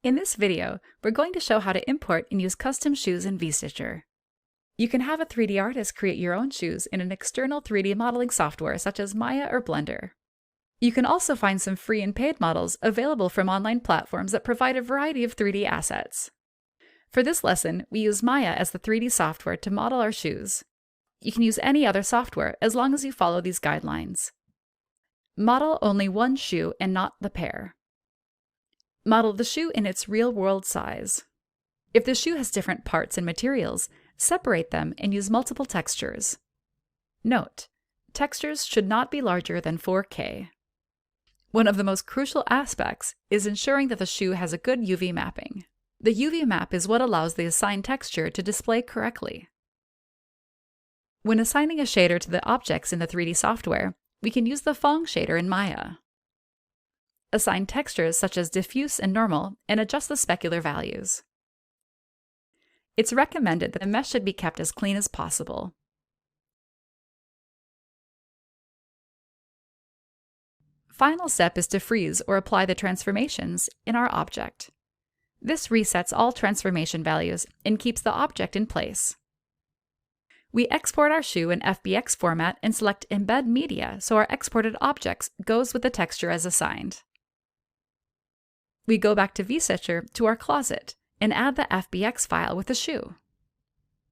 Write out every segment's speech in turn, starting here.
In this video, we're going to show how to import and use custom shoes in VStitcher. You can have a 3D artist create your own shoes in an external 3D modeling software such as Maya or Blender. You can also find some free and paid models available from online platforms that provide a variety of 3D assets. For this lesson, we use Maya as the 3D software to model our shoes. You can use any other software as long as you follow these guidelines. Model only one shoe and not the pair. Model the shoe in its real-world size. If the shoe has different parts and materials, separate them and use multiple textures. Note: textures should not be larger than 4K. One of the most crucial aspects is ensuring that the shoe has a good UV mapping. The UV map is what allows the assigned texture to display correctly. When assigning a shader to the objects in the 3D software, we can use the Fong shader in Maya. Assign textures such as diffuse and normal and adjust the specular values. It's recommended that the mesh should be kept as clean as possible. Final step is to freeze or apply the transformations in our object. This resets all transformation values and keeps the object in place. We export our shoe in FBX format and select Embed Media so our exported objects goes with the texture as assigned. We go back to VStitcher to our closet and add the FBX file with the shoe.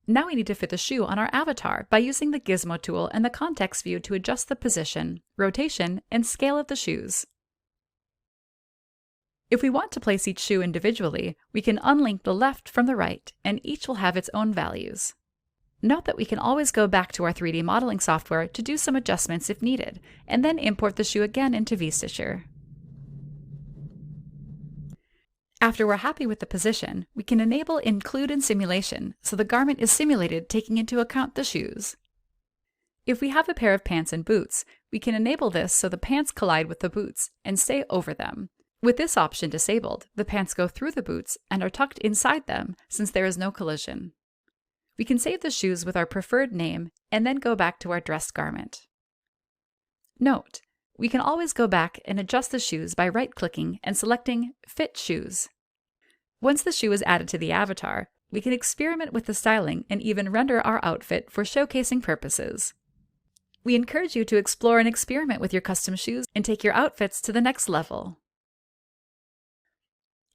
Now we need to fit the shoe on our avatar by using the Gizmo tool and the context view to adjust the position, rotation, and scale of the shoes. If we want to place each shoe individually, we can unlink the left from the right, and each will have its own values. Note that we can always go back to our 3D modeling software to do some adjustments if needed, and then import the shoe again into VStitcher. After we're happy with the position, we can enable Include in Simulation so the garment is simulated taking into account the shoes. If we have a pair of pants and boots, we can enable this so the pants collide with the boots and stay over them. With this option disabled, the pants go through the boots and are tucked inside them since there is no collision. We can save the shoes with our preferred name and then go back to our dressed garment. Note: we can always go back and adjust the shoes by right-clicking and selecting Fit Shoes. Once the shoe is added to the avatar, we can experiment with the styling and even render our outfit for showcasing purposes. We encourage you to explore and experiment with your custom shoes and take your outfits to the next level.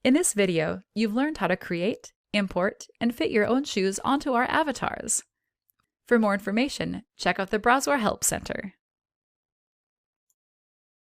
In this video, you've learned how to create, import, and fit your own shoes onto our avatars. For more information, check out the Browser Help Center.